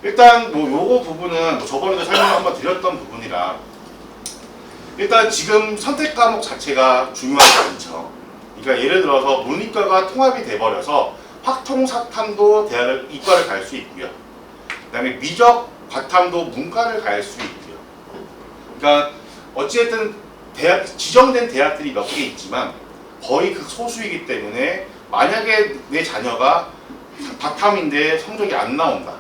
일단 뭐 요거 부분은 뭐 저번에도 설명 한번 드렸던 부분이라 일단 지금 선택 과목 자체가 중요하지 않죠. 그러니까 예를 들어서 문이과가 통합이 돼버려서 확통사탐도 대학을 이과를 갈 수 있고요. 그 다음에 미적 과탐도 문과를 갈 수 있고요. 그러니까 어찌됐든 지정된 대학들이 몇 개 있지만 거의 극소수이기 때문에 만약에 내 자녀가 과탐인데 성적이 안 나온다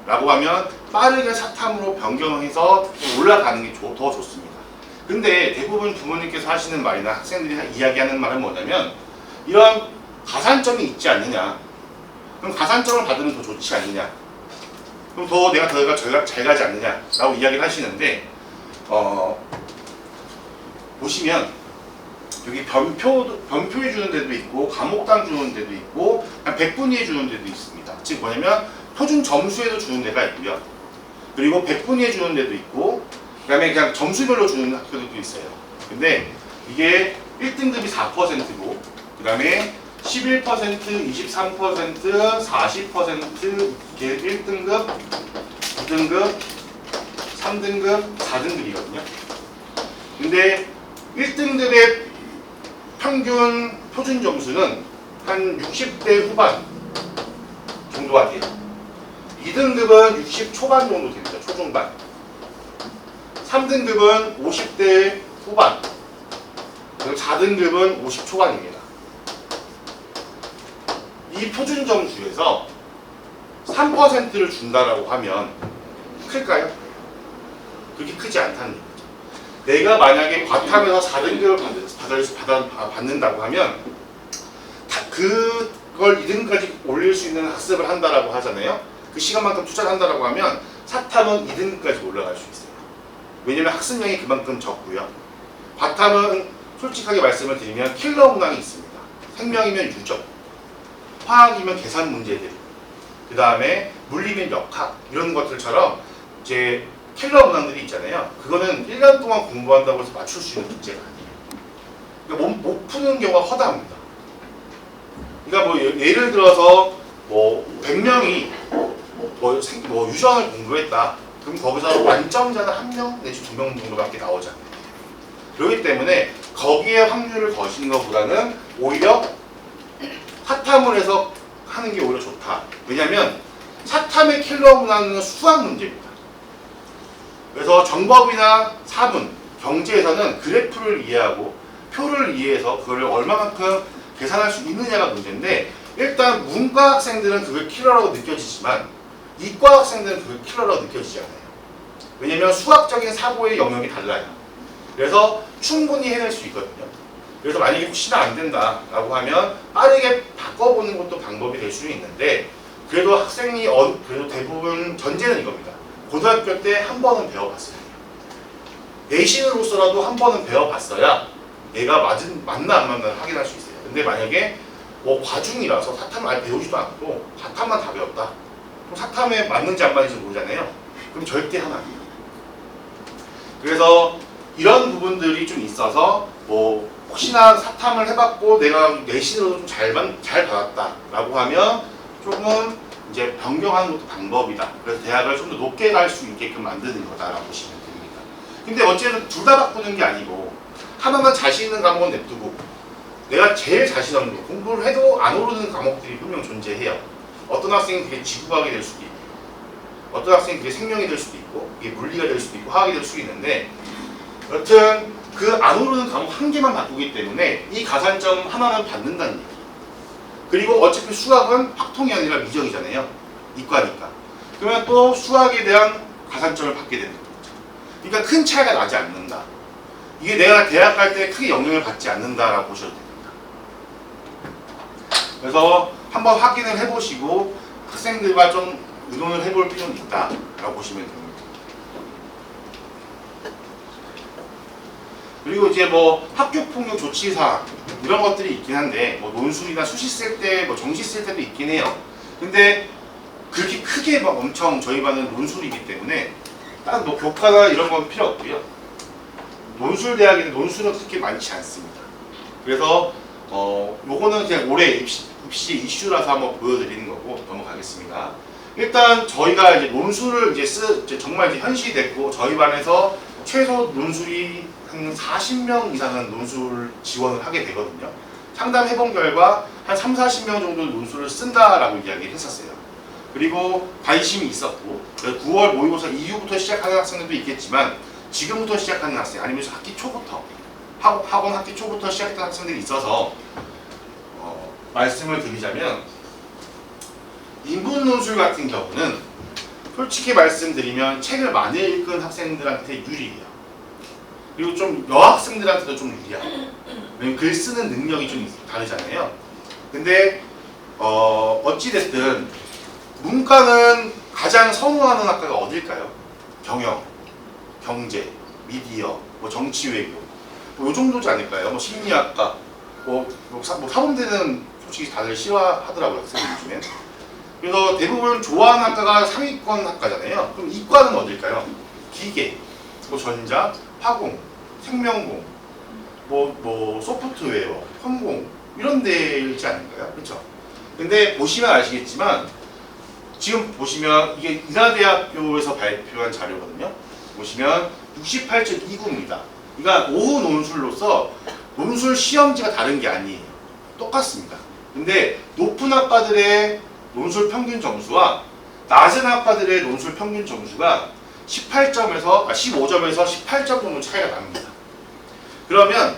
라고 하면 빠르게 사탐으로 변경해서 올라가는 게 더 좋습니다. 근데 대부분 부모님께서 하시는 말이나 학생들이 이야기하는 말은 뭐냐면 이런 가산점이 있지 않느냐, 그럼 가산점을 받으면 더 좋지 않느냐, 그럼 더 내가 잘 가지 않느냐 라고 이야기를 하시는데 보시면 여기 변표해 주는 데도 있고 과목당 주는 데도 있고 백분위해 주는 데도 있습니다. 즉 뭐냐면 표준 점수에도 주는 데가 있고요. 그리고 백분위해 주는 데도 있고 그 다음에 그냥 점수별로 주는 학교들도 있어요. 근데 이게 1등급이 4%고 그 다음에 11%, 23%, 40% 이게 1등급, 2등급, 3등급, 4등급이거든요. 근데 1등급의 평균 표준 점수는 한 60대 후반 정도가 돼요. 2등급은 60 초반 정도 됩니다. 초중반. 3등급은 50대 후반. 그리고 4등급은 50 초반입니다. 이 표준 점수에서 3%를 준다라고 하면 클까요? 그렇게 크지 않다는 얘기죠. 내가 만약에 과탐에서 4등급을 받는다고 하면 그걸 2등급까지 올릴 수 있는 학습을 한다라고 하잖아요. 그 시간만큼 투자를 한다라고 하면 사탐은 2등급까지 올라갈 수 있어요. 왜냐면 학습량이 그만큼 적고요. 과탐은 솔직하게 말씀을 드리면 킬러 문항이 있습니다. 생명이면 유적, 화학이면 계산 문제들, 그 다음에 물리면 역학 이런 것들처럼 이제 킬러 문항들이 있잖아요. 그거는 1년 동안 공부한다고 해서 맞출 수 있는 문제가 아니에요. 그러니까 못 푸는 경우가 허다합니다. 그러니까 뭐 예를 들어서 뭐 100명이 뭐 유전을 공부했다. 그럼 거기서 만점자는 1명 내지 2명 정도밖에 나오지 않아요. 그렇기 때문에 거기에 확률을 거시는 것보다는 오히려 사탐을 해서 하는 게 오히려 좋다. 왜냐하면 사탐의 킬러 문항은 수학 문제입니다. 그래서 정법이나 사문, 경제에서는 그래프를 이해하고 표를 이해해서 그걸 얼마만큼 계산할 수 있느냐가 문제인데 일단 문과 학생들은 그걸 킬러라고 느껴지지만 이과 학생들은 그걸 킬러라고 느껴지지 않아요. 왜냐하면 수학적인 사고의 영역이 달라요. 그래서 충분히 해낼 수 있거든요. 그래서 만약에 혹시나 안 된다라고 하면 빠르게 바꿔보는 것도 방법이 될 수는 있는데 그래도 학생이 그래도 대부분 전제는 이겁니다. 고등학교 때 한 번은 배워봤어야 해요. 내신으로서라도 한 번은 배워봤어야 얘가 맞나 안 맞나 확인할 수 있어요. 근데 만약에 뭐 과중이라서 사탐을 아예 배우지도 않고 과탐만 다 배웠다. 그럼 사탐에 맞는지 안 맞는지 모르잖아요. 그럼 절대 하면 안 돼요. 그래서 이런 부분들이 좀 있어서 뭐 혹시나 사탐을 해봤고 내가 내신으로 좀 잘 받았다라고 하면 조금 이제 변경하는 것도 방법이다. 그래서 대학을 좀 더 높게 갈 수 있게끔 만드는 거다라고 보시면 됩니다. 근데 어쨌든 둘 다 바꾸는 게 아니고 하나만 자신 있는 과목은 냅두고 내가 제일 자신 없는 거 공부를 해도 안 오르는 과목들이 분명 존재해요. 어떤 학생은 그게 지구과학이 될 수도 있고 어떤 학생은 그게 생명이 될 수도 있고 이게 물리가 될 수도 있고 화학이 될 수도 있는데 여튼 그 안 오르는 과목 한 개만 바꾸기 때문에 이 가산점 하나는 받는다는 얘기. 그리고 어차피 수학은 확통이 아니라 미적이잖아요. 이과니까. 그러면 또 수학에 대한 가산점을 받게 되는 거죠. 그러니까 큰 차이가 나지 않는다. 이게 내가 대학 갈 때 크게 영향을 받지 않는다라고 보셔도 됩니다. 그래서 한번 확인을 해보시고 학생들과 좀 의논을 해볼 필요는 있다라고 보시면 됩니다. 그리고 이제 뭐 학교폭력 조치사항 이런 것들이 있긴 한데 뭐 논술이나 수시 쓸 때 뭐 정시 쓸 때도 있긴 해요. 근데 그렇게 크게 막 엄청 저희 반은 논술이기 때문에 딱 뭐 교과나 이런 건 필요 없고요. 논술 대학인데 논술은 그렇게 많지 않습니다. 그래서 요거는 그냥 올해 입시 이슈라서 한번 보여드리는 거고 넘어가겠습니다. 일단 저희가 이제 논술을 이제 정말 이제 현실이 됐고 저희 반에서 최소 논술이 한 40명 이상은 논술 지원을 하게 되거든요. 상담해본 결과 한 3, 40명 정도 논술을 쓴다라고 이야기를 했었어요. 그리고 관심이 있었고 9월 모의고사 이후부터 시작하는 학생들도 있겠지만 지금부터 시작하는 학생 아니면 학기 초부터 학원 학기 초부터 시작했던 학생들이 있어서 말씀을 드리자면 인문 논술 같은 경우는 솔직히 말씀드리면 책을 많이 읽은 학생들한테 유리해요. 그리고 좀 여학생들한테도 좀 유리하고 왜냐면 글 쓰는 능력이 좀 다르잖아요. 근데 어찌됐든 문과는 가장 선호하는 학과가 어딜까요? 경영, 경제, 미디어, 뭐 정치 외교 뭐 정도지 않을까요? 뭐 심리학과, 사범대는 솔직히 다들 싫어하더라고요, 학생들 요즘엔. 그래서 대부분 좋아하는 학과가 상위권 학과잖아요. 그럼 이과는 어딜까요? 기계, 뭐 전자, 화공, 생명공, 뭐 소프트웨어, hóa工 이런 데이지 않을까요? 그렇죠? 근데 보시면 아시겠지만 지금 보시면 이게 인하대학교에서 발표한 자료거든요. 보시면 68.29입니다. 그러니까 오후 논술로서 논술 시험지가 다른 게 아니에요. 똑같습니다. 근데 높은 학과들의 논술 평균 점수와 낮은 학과들의 논술 평균 점수가 15점에서 18점 정도 차이가 납니다. 그러면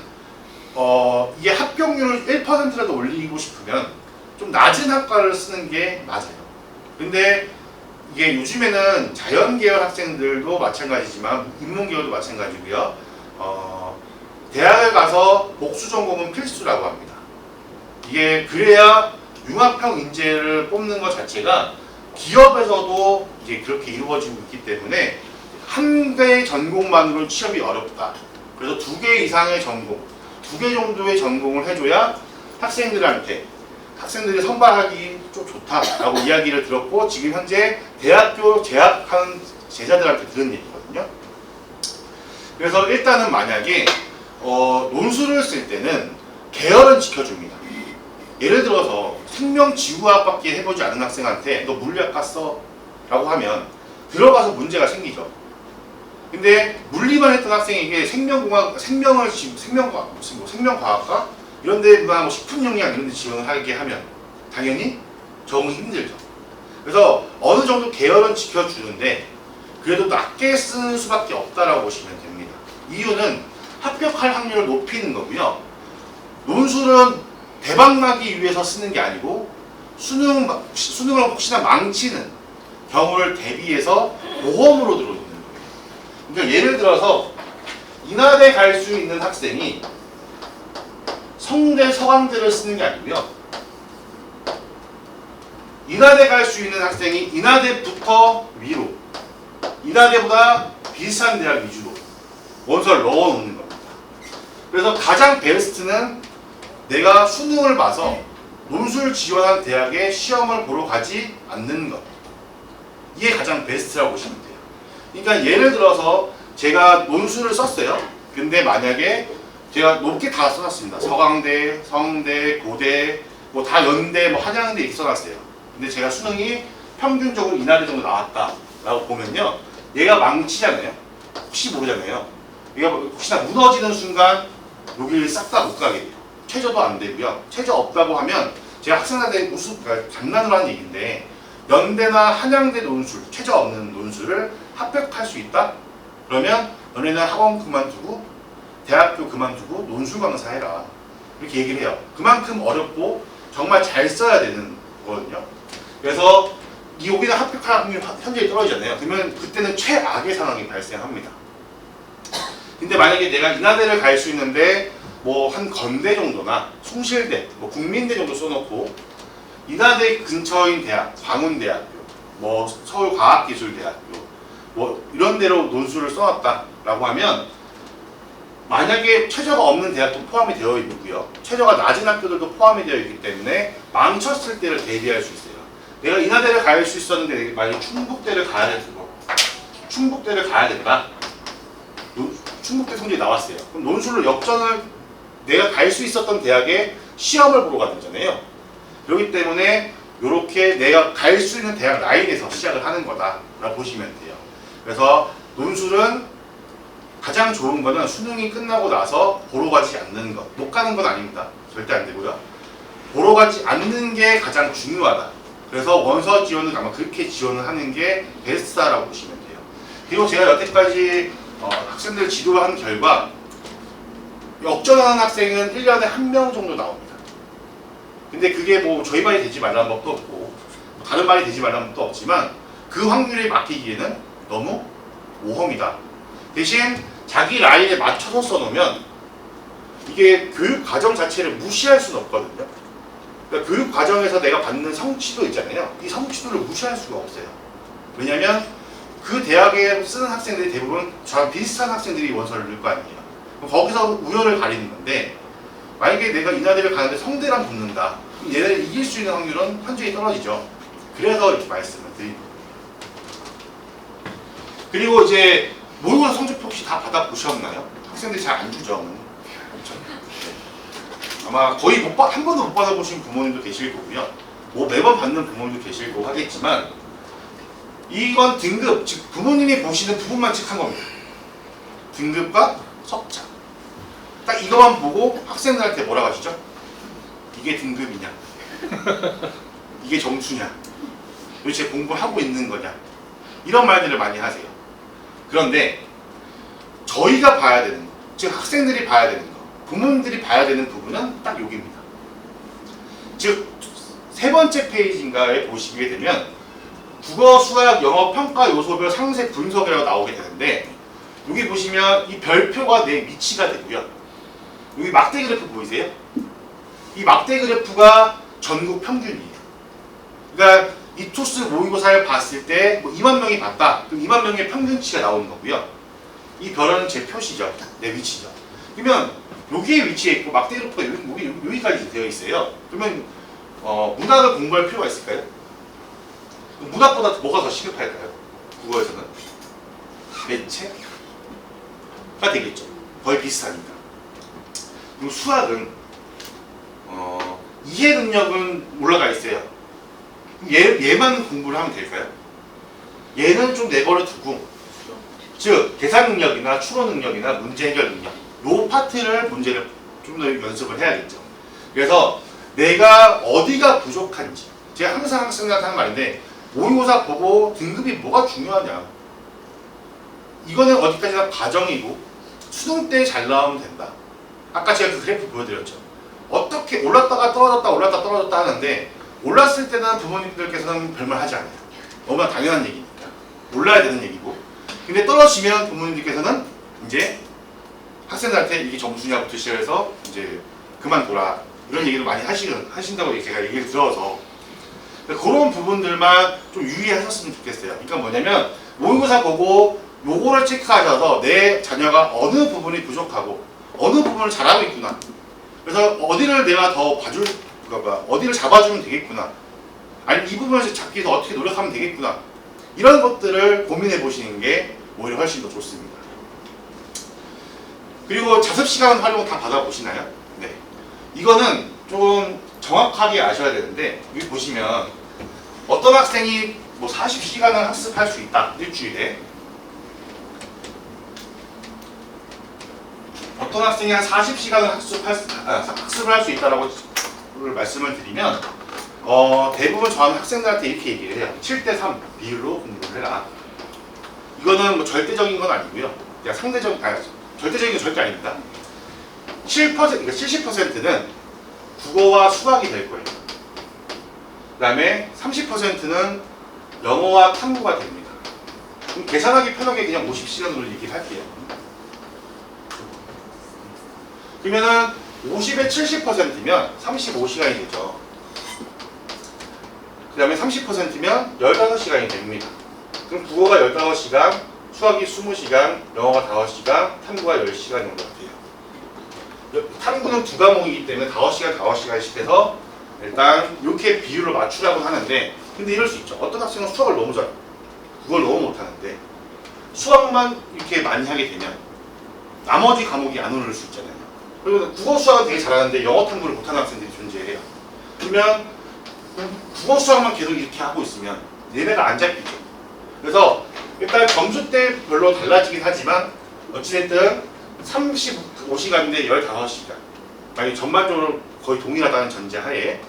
이게 합격률을 1%라도 올리고 싶으면 좀 낮은 학과를 쓰는 게 맞아요. 근데 이게 요즘에는 자연계열 학생들도 마찬가지지만 인문계열도 마찬가지고요. 대학을 가서 복수 전공은 필수라고 합니다. 이게 그래야 융합형 인재를 뽑는 것 자체가 기업에서도 이제 그렇게 이루어지고 있기 때문에 한 개의 전공만으로 취업이 어렵다. 그래서 2개 이상의 전공, 2개 정도의 전공을 해줘야 학생들이 선발하기 좀 좋다라고 이야기를 들었고 지금 현재 대학교 재학하는 제자들한테 들은 얘기거든요. 그래서 일단은 만약에 논술을 쓸 때는 계열은 지켜줍니다. 예를 들어서 생명지구학밖에 해보지 않은 학생한테 너 물리학과 써? 라고 하면 들어가서 문제가 생기죠. 근데 물리만 했던 학생에게 생명과학과 이런 데나 뭐 식품영양 이런 데 지원을 하게 하면 당연히 적응이 힘들죠. 그래서 어느 정도 계열은 지켜주는데 그래도 낮게 쓰는 수밖에 없다라고 보시면 됩니다. 이유는 합격할 확률을 높이는 거고요. 논술은 대박나기 위해서 쓰는 게 아니고 수능을 혹시나 망치는 경우를 대비해서 보험으로 들어오는 거예요. 그러니까 예를 들어서 인하대 갈 수 있는 학생이 성대, 서강대를 쓰는 게 아니고요. 인하대 갈 수 있는 학생이 인하대부터 위로, 인하대보다 비슷한 대학 위주로 원서를 넣어놓는 겁니다. 그래서 가장 베스트는 내가 수능을 봐서 논술 지원한 대학에 시험을 보러 가지 않는 것. 이게 가장 베스트라고 보시면 돼요. 그러니까 예를 들어서 제가 논술을 썼어요. 근데 만약에 제가 높게 다 써놨습니다. 서강대, 성대, 고대, 뭐 다 연대, 뭐 한양대 이렇게 써놨어요. 근데 제가 수능이 평균적으로 인하대 정도 나왔다라고 보면요. 얘가 망치잖아요. 혹시 모르잖아요. 얘가 혹시나 무너지는 순간 여기를 싹 다 못 가게 돼요. 최저도 안 되고요. 최저 없다고 하면 제가 학생한테 그러니까 장난으로 하는 얘기인데 연대나 한양대 논술, 최저 없는 논술을 합격할 수 있다? 그러면 너네는 학원 그만두고 대학교 그만두고 논술 강사 해라. 이렇게 얘기를 해요. 그만큼 어렵고 정말 잘 써야 되는 거거든요. 그래서 여기는 합격할 확률이 현저히 떨어지잖아요. 그러면 그때는 최악의 상황이 발생합니다. 근데 만약에 내가 인하대를 갈 수 있는데 뭐 한 건대 정도나 숭실대, 뭐 국민대 정도 써놓고 인하대 근처인 대학, 광운대학교, 뭐 서울과학기술대학교 뭐 이런 데로 논술을 써놨다라고 하면 만약에 최저가 없는 대학도 포함이 되어 있고요. 최저가 낮은 학교들도 포함이 되어 있기 때문에 망쳤을 때를 대비할 수 있어요. 내가 인하대를 갈 수 있었는데 만약에 충북대를 가야 된다. 충북대 성적이 나왔어요. 그럼 논술로 역전을 내가 갈 수 있었던 대학에 시험을 보러 가는 거잖아요. 그렇기 때문에 이렇게 내가 갈 수 있는 대학 라인에서 시작을 하는 거다라고 보시면 돼요. 그래서 논술은 가장 좋은 거는 수능이 끝나고 나서 보러 가지 않는 것. 못 가는 건 아닙니다. 절대 안 되고요. 보러 가지 않는 게 가장 중요하다. 그래서 원서 지원은 아마 그렇게 지원을 하는 게 베스트다라고 보시면 돼요. 그리고 제가 여태까지 학생들 지도한 결과 역전하는 학생은 1년에 1명 정도 나옵니다. 근데 그게 뭐 저희 말이 되지 말라는 법도 없고 다른 말이 되지 말라는 법도 없지만 그 확률에 맡기기에는 너무 모험이다. 대신 자기 라인에 맞춰서 써놓으면 이게 교육 과정 자체를 무시할 수는 없거든요. 그러니까 교육 과정에서 내가 받는 성취도 있잖아요. 이 성취도를 무시할 수가 없어요. 왜냐하면 그 대학에 쓰는 학생들이 대부분 저랑 비슷한 학생들이 원서를 넣을 거 아니에요. 그럼 거기서 우열을 가리는 건데 만약에 내가 인하대를 가는데 성대랑 붙는다. 그럼 얘네를 이길 수 있는 확률은 현저히 떨어지죠. 그래서 이렇게 말씀을 드립니다. 그리고 이제 모의고사 성적표 혹시 다 받아보셨나요? 학생들이 잘 안 주죠. 아마 거의 한 번도 못 받아보신 부모님도 계실 거고요. 뭐 매번 받는 부모님도 계실 거고 하겠지만 이건 등급, 즉 부모님이 보시는 부분만 체크한 겁니다. 등급과 석차. 딱 이것만 보고 학생들한테 뭐라고 하시죠? 이게 등급이냐? 이게 점수냐? 도대체 공부하고 있는 거냐? 이런 말들을 많이 하세요. 그런데 저희가 봐야 되는 거, 즉 학생들이 봐야 되는 거, 부모님들이 봐야 되는 부분은 딱 여기입니다. 즉, 세 번째 페이지인가에 보시게 되면 국어, 수학, 영어, 평가 요소별 상세 분석이라고 나오게 되는데 여기 보시면 이 별표가 내 위치가 되고요. 여기 막대 그래프 보이세요? 이 막대 그래프가 전국 평균이에요. 그러니까 이 토스 모의고사를 봤을 때 뭐 2만 명이 봤다. 그럼 2만 명의 평균치가 나오는 거고요. 이 별은 제 표시죠. 내 위치죠. 그러면 여기에 위치해 있고 막대 그래프가 여기까지 되어 있어요. 그러면 문학을 공부할 필요가 있을까요? 문학보다 뭐가 더 시급할까요? 국어에서는 매체가 되겠죠. 거의 비슷하니까. 그리고 수학은 이해 능력은 올라가 있어요. 얘만 공부를 하면 될까요? 얘는 좀 내버려 두고, 즉 계산 능력이나 추론 능력이나 문제 해결 능력, 요 파트를 문제를 좀 더 연습을 해야겠죠. 그래서 내가 어디가 부족한지, 제가 항상 학생들한테 하는 말인데 모의고사 보고 등급이 뭐가 중요하냐? 이거는 어디까지나 과정이고 수능 때 잘 나오면 된다. 아까 제가 그 그래프 보여드렸죠. 어떻게 올랐다가 떨어졌다 올랐다 떨어졌다 하는데 올랐을 때는 부모님들께서는 별말 하지 않아요. 너무나 당연한 얘기니까. 몰라야 되는 얘기고. 근데 떨어지면 부모님들께서는 이제 학생들한테 이게 점수냐부터 시작해서 이제 그만둬라. 이런 얘기를 많이 하신다고 제가 얘기를 들어서 그런 부분들만 좀 유의하셨으면 좋겠어요. 그러니까 뭐냐면 모의고사 보고 요거를 체크하셔서 내 자녀가 어느 부분이 부족하고 어느 부분을 잘하고 있구나. 그래서 어디를 내가 더 봐줄, 어디를 잡아주면 되겠구나. 아니면 이 부분을 잡기 위해서 어떻게 노력하면 되겠구나. 이런 것들을 고민해 보시는 게 오히려 훨씬 더 좋습니다. 그리고 자습 시간 활용 다 받아보시나요? 네. 이거는 좀 정확하게 아셔야 되는데 여기 보시면 어떤 학생이 뭐 40시간을 학습할 수 있다. 일주일에. 어떤 학생이 한 40시간을 학습을 할 수 있다라고 말씀을 드리면 대부분 저는 학생들한테 이렇게 얘기를 해요. 7대3 비율로 공부를 해라. 이거는 뭐 절대적인 건 아니고요. 그냥 절대적인 건 절대 아닙니다. 7%, 그러니까 70%는 국어와 수학이 될 거예요. 그 다음에 30%는 영어와 탐구가 됩니다. 그럼 계산하기 편하게 그냥 50시간으로 얘기를 할게요. 그러면은 50에 70%면 35시간이 되죠. 그 다음에 30%면 15시간이 됩니다. 그럼 국어가 15시간, 수학이 20시간, 영어가 5시간, 탐구가 10시간 정도 돼요. 탐구는 두 과목이기 때문에 5시간, 5시간씩 해서 일단 이렇게 비율을 맞추라고 하는데 근데 이럴 수 있죠. 어떤 학생은 수학을 너무 잘해요. 국어를 너무 못하는데 수학만 이렇게 많이 하게 되면 나머지 과목이 안 오를 수 있잖아요. 그리고 국어 수학은 되게 잘하는데 영어 탐구를 못하는 학생들이 존재해요. 그러면 국어 수학만 계속 이렇게 하고 있으면 얘네가 안 잡히죠. 그래서 일단 점수대별로 달라지긴 하지만 어찌됐든 35시간인데 15시간. 만약에 전반적으로 거의 동일하다는 전제하에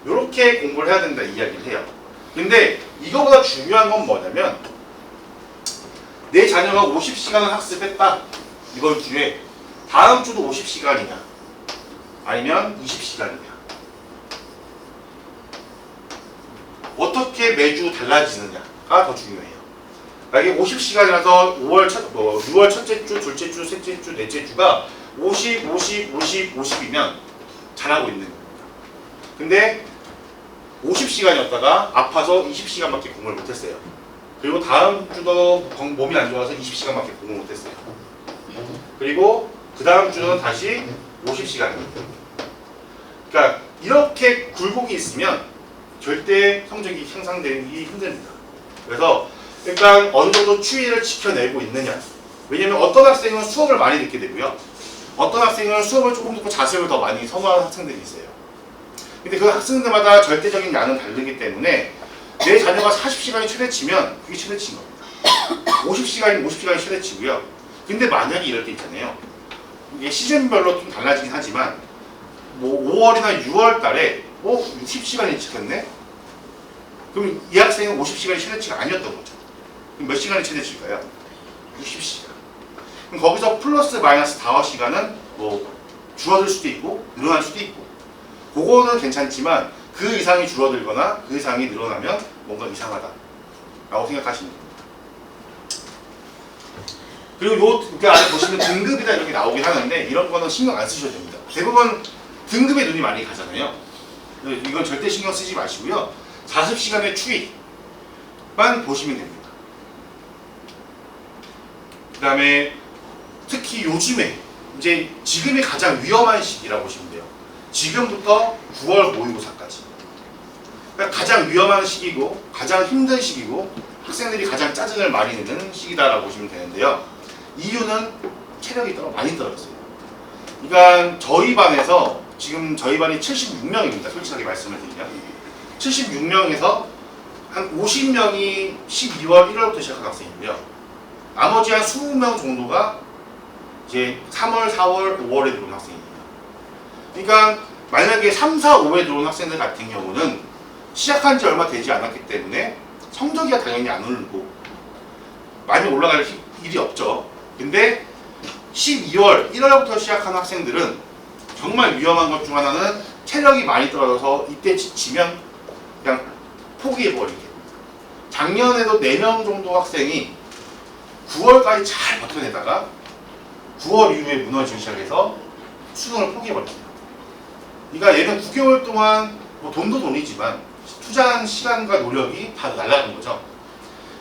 이렇게 공부를 해야 된다 이야기를 해요. 근데 이거보다 중요한 건 뭐냐면 내 자녀가 50시간을 학습했다. 이번 주에 다음 주도 50시간이냐 아니면 20시간이냐 어떻게 매주 달라지느냐가 더 중요해요. 만약에 50시간이라서 6월 첫째 주, 둘째 주, 셋째 주, 넷째 주가 50, 50, 50, 50이면 잘하고 있는 겁니다. 근데 50시간이었다가 아파서 20시간밖에 공부를 못했어요. 그리고 다음 주도 몸이 안 좋아서 20시간밖에 공부를 못했어요. 그리고 그 다음 주는 다시 50시간입니다. 그러니까 이렇게 굴곡이 있으면 절대 성적이 향상되기 힘듭니다. 그래서 일단 어느 정도 추이를 지켜내고 있느냐. 왜냐면 어떤 학생은 수업을 많이 듣게 되고요. 어떤 학생은 수업을 조금 듣고 자습을 더 많이 선호하는 학생들이 있어요. 근데 그 학생들마다 절대적인 양은 다르기 때문에 내 자녀가 40시간이 최대치면 그게 최대치인 겁니다. 50시간이면 50시간이 최대치고요. 근데 만약에 이럴 때 있잖아요. 이게 시즌별로 좀 달라지긴 하지만 뭐 5월이나 6월 달에 60시간이 지켰네? 그럼 이 학생은 50시간이 최대치가 아니었던 거죠. 그럼 몇 시간이 최대치일까요? 60시간. 그럼 거기서 플러스 마이너스 5시간은 뭐 줄어들 수도 있고 늘어날 수도 있고 그거는 괜찮지만 그 이상이 줄어들거나 그 이상이 늘어나면 뭔가 이상하다 라고 생각하시면 됩니다. 그리고 그 안에 보시면 등급이다 이렇게 나오긴 하는데 이런 거는 신경 안 쓰셔도 됩니다. 대부분 등급에 눈이 많이 가잖아요. 이건 절대 신경 쓰지 마시고요. 자습 시간의 추이만 보시면 됩니다. 그 다음에 특히 요즘에 이제 지금이 가장 위험한 시기라고 보시면 돼요. 지금부터 9월 모의고사까지. 그러니까 가장 위험한 시기고 가장 힘든 시기고 학생들이 가장 짜증을 많이 내는 시기다라고 보시면 되는데요. 이유는 체력이 많이 떨어졌어요. 그러니까 저희 반에서 지금 저희 반이 76명입니다. 솔직하게 말씀을 드리면 76명에서 한 50명이 12월 1월부터 시작한 학생이고요. 나머지 한 20명 정도가 이제 3월, 4월, 5월에 들어온 학생입니다. 그러니까 만약에 3, 4, 5에 들어온 학생들 같은 경우는 시작한 지 얼마 되지 않았기 때문에 성적이 당연히 안 오르고 많이 올라갈 일이 없죠. 근데 12월, 1월부터 시작한 학생들은 정말 위험한 것 중 하나는 체력이 많이 떨어져서 이때 지치면 그냥 포기해버리게 됩니다. 작년에도 4명 정도 학생이 9월까지 잘 버텨내다가 9월 이후에 무너지기 시작해서 수능을 포기해버렸어요. 그러니까 얘는 9개월 동안 뭐 돈도 돈이지만 투자한 시간과 노력이 다 날아간 거죠.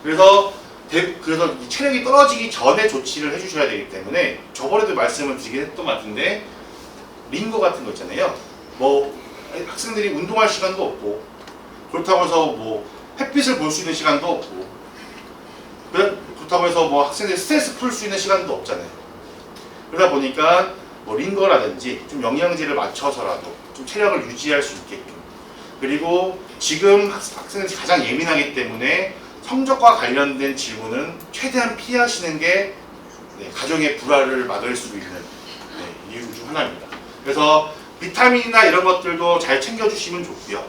그래서 이 체력이 떨어지기 전에 조치를 해주셔야 되기 때문에 저번에도 말씀을 드리긴 했던 것 같은데 링거 같은 거 있잖아요. 뭐 학생들이 운동할 시간도 없고 그렇다고 해서 뭐 햇빛을 볼 수 있는 시간도 없고 그렇다고 해서 뭐 학생들이 스트레스 풀 수 있는 시간도 없잖아요. 그러다 보니까 뭐 링거라든지 좀 영양제를 맞춰서라도 좀 체력을 유지할 수 있게끔 그리고 지금 학생들이 가장 예민하기 때문에 성적과 관련된 질문은 최대한 피하시는 게 가정의 불화를 막을 수 있는 이유 중 하나입니다. 그래서 비타민이나 이런 것들도 잘 챙겨주시면 좋고요.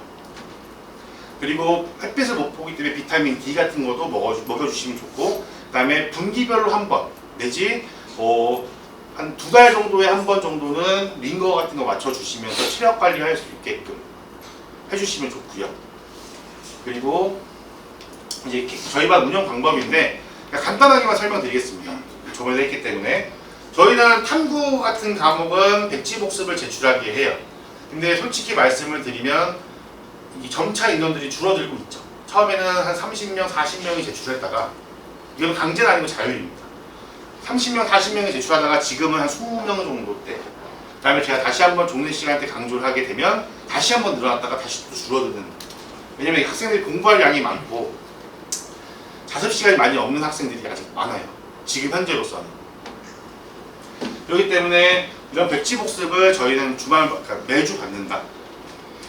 그리고 햇빛을 못 보기 때문에 비타민 D 같은 것도 먹여주시면 좋고 그 다음에 분기별로 한 번 내지 한 2달 정도에 한 번 정도는 링거 같은 거 맞춰주시면서 체력 관리할 수 있게끔 해주시면 좋고요. 그리고 이제 저희 반 운영 방법인데 간단하게만 설명드리겠습니다. 저번에 했기 때문에 저희는 탐구 같은 과목은 백지 복습을 제출하게 해요. 근데 솔직히 말씀을 드리면 이 점차 인원들이 줄어들고 있죠. 처음에는 한 30명, 40명이 제출했다가 이건 강제는 아니고 자율입니다. 30명, 40명이 제출하다가 지금은 한 20명 정도대. 그 다음에 제가 다시 한번 종례 시간 때 강조를 하게 되면 다시 한번 늘어났다가 다시 또 줄어드는. 왜냐면 학생들이 공부할 양이 많고 자습 시간이 많이 없는 학생들이 아직 많아요. 지금 현재로서는. 그렇기 때문에 이런 백지 복습을 저희는 매주 받는다.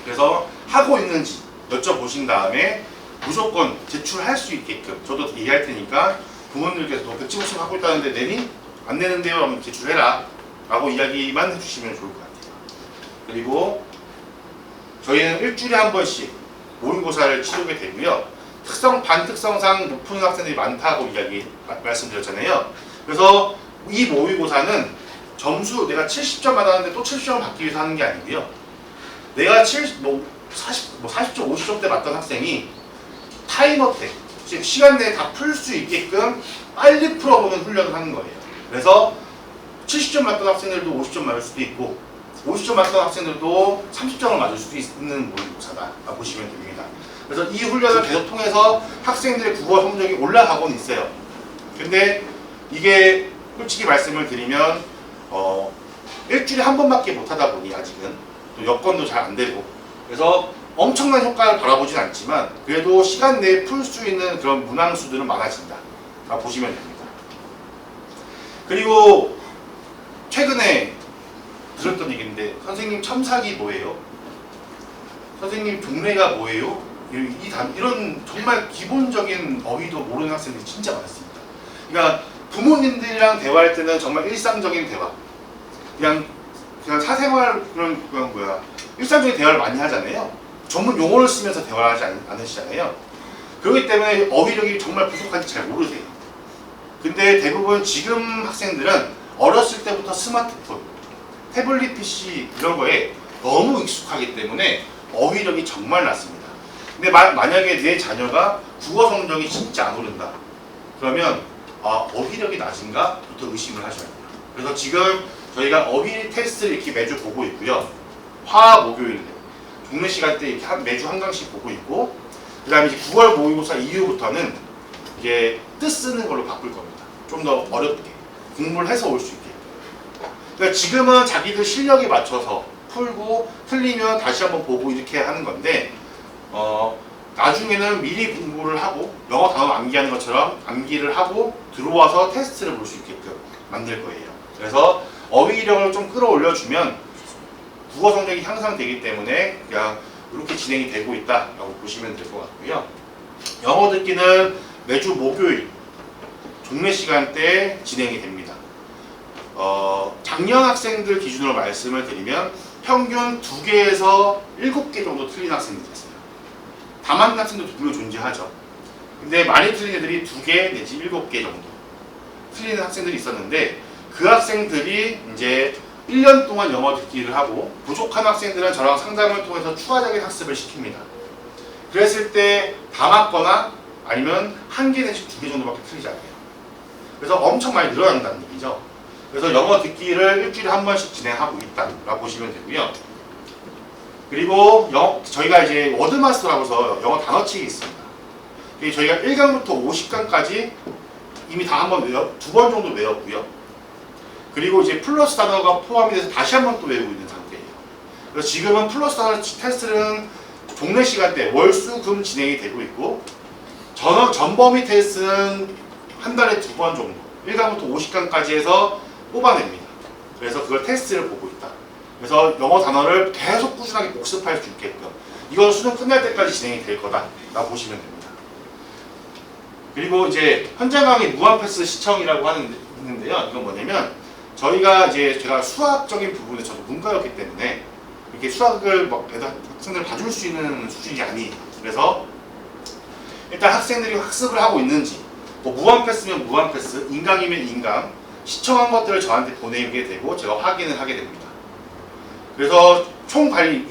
그래서 하고 있는지 여쭤보신 다음에 무조건 제출할 수 있게끔 저도 얘기할 테니까 부모님들께서 너 150씩 하고 있다는데 내니? 안 내는데요? 하면 제출해라 라고 이야기만 해주시면 좋을 것 같아요. 그리고 저희는 일주일에 한 번씩 모의고사를 치르게 되고요. 반특성상 높은 학생들이 많다고 말씀드렸잖아요. 그래서 이 모의고사는 점수 내가 70점 받았는데 또 70점 받기 위해서 하는 게 아니고요. 내가 40점, 50점 대 맞던 학생이 타이머 때, 즉 시간 내에 다 풀 수 있게끔 빨리 풀어보는 훈련을 하는 거예요. 그래서 70점 맞던 학생들도 50점 맞을 수도 있고 50점 맞던 학생들도 30점을 맞을 수도 있는 모의고사다 보시면 됩니다. 그래서 이 훈련을 계속 통해서 학생들의 국어 성적이 올라가고는 있어요. 근데 이게 솔직히 말씀을 드리면 일주일에 한 번밖에 못하다 보니 아직은 또 여건도 잘 안 되고 그래서 엄청난 효과를 바라보진 않지만 그래도 시간 내에 풀 수 있는 그런 문항수들은 많아진다 보시면 됩니다. 그리고 최근에 들었던 얘기인데 선생님 첨삭이 뭐예요? 선생님 종래가 뭐예요? 이런 정말 기본적인 어휘도 모르는 학생들이 진짜 많습니다. 그러니까 부모님들이랑 대화할 때는 정말 일상적인 대화, 그냥 사생활 그런 일상적인 대화를 많이 하잖아요. 전문 용어를 쓰면서 대화를 하지 않으시잖아요. 그렇기 때문에 어휘력이 정말 부족한지 잘 모르세요. 근데 대부분 지금 학생들은 어렸을 때부터 스마트폰, 태블릿 PC 이런 거에 너무 익숙하기 때문에 어휘력이 정말 낮습니다. 근데 만약에 내 자녀가 국어 성적이 진짜 안 오른다. 그러면 어휘력이 낮은가? 부터 의심을 하셔야 돼요. 그래서 지금 저희가 어휘 테스트를 이렇게 매주 보고 있고요. 화, 목요일 종례 시간 때 이렇게 매주 한 강씩 보고 있고 그 다음에 이제 9월 모의고사 이후부터는 이제 뜻 쓰는 걸로 바꿀 겁니다. 좀 더 어렵게 공부를 해서 올 수 있게. 그러니까 지금은 자기들 실력에 맞춰서 풀고 틀리면 다시 한번 보고 이렇게 하는 건데 나중에는 미리 공부를 하고 영어 단어 암기하는 것처럼 암기를 하고 들어와서 테스트를 볼 수 있게끔 만들 거예요. 그래서 어휘력을 좀 끌어올려주면 국어 성적이 향상되기 때문에 그냥 이렇게 진행이 되고 있다라고 보시면 될 것 같고요. 영어 듣기는 매주 목요일 종례 시간대에 진행이 됩니다. 작년 학생들 기준으로 말씀을 드리면 평균 2개에서 7개 정도 틀린 학생들이 있어요. 다 맞는 학생도 분명 존재하죠. 근데 많이 틀린 애들이 2개 내지 7개 정도 틀리는 학생들이 있었는데 그 학생들이 이제 1년 동안 영어 듣기를 하고 부족한 학생들은 저랑 상담을 통해서 추가적인 학습을 시킵니다. 그랬을 때 다 맞거나 아니면 1개 내지 2개 정도밖에 틀리지 않아요. 그래서 엄청 많이 늘어난다는 얘기죠. 그래서 영어 듣기를 일주일에 한 번씩 진행하고 있다라고 보시면 되고요. 그리고 저희가 이제 워드마스터라고 해서 영어 단어책이 있습니다. 저희가 1강부터 50강까지 이미 다 한 번 2번 정도 외웠고요. 그리고 이제 플러스 단어가 포함이 돼서 다시 한 번 또 외우고 있는 상태예요. 그래서 지금은 플러스 단어 테스트는 종례 시간대 월, 수, 금 진행이 되고 있고 전범위 테스트는 한 달에 2번 정도 1강부터 50강까지 해서 뽑아냅니다. 그래서 그걸 테스트를 보고 있다. 그래서 영어 단어를 계속 꾸준하게 복습할 수 있게끔 이건 수능 끝날 때까지 진행이 될 거다라고 보시면 됩니다. 그리고 이제 현장 강의 무한 패스 시청이라고 있는데요. 이건 뭐냐면 제가 수학적인 부분에 저도 문과였기 때문에 이렇게 수학을 학생들 봐줄 수 있는 수준이 아니에요. 그래서 일단 학생들이 학습을 하고 있는지 무한 패스면 무한 패스, 인강이면 인강 시청한 것들을 저한테 보내게 되고 제가 확인을 하게 됩니다. 그래서 총 관리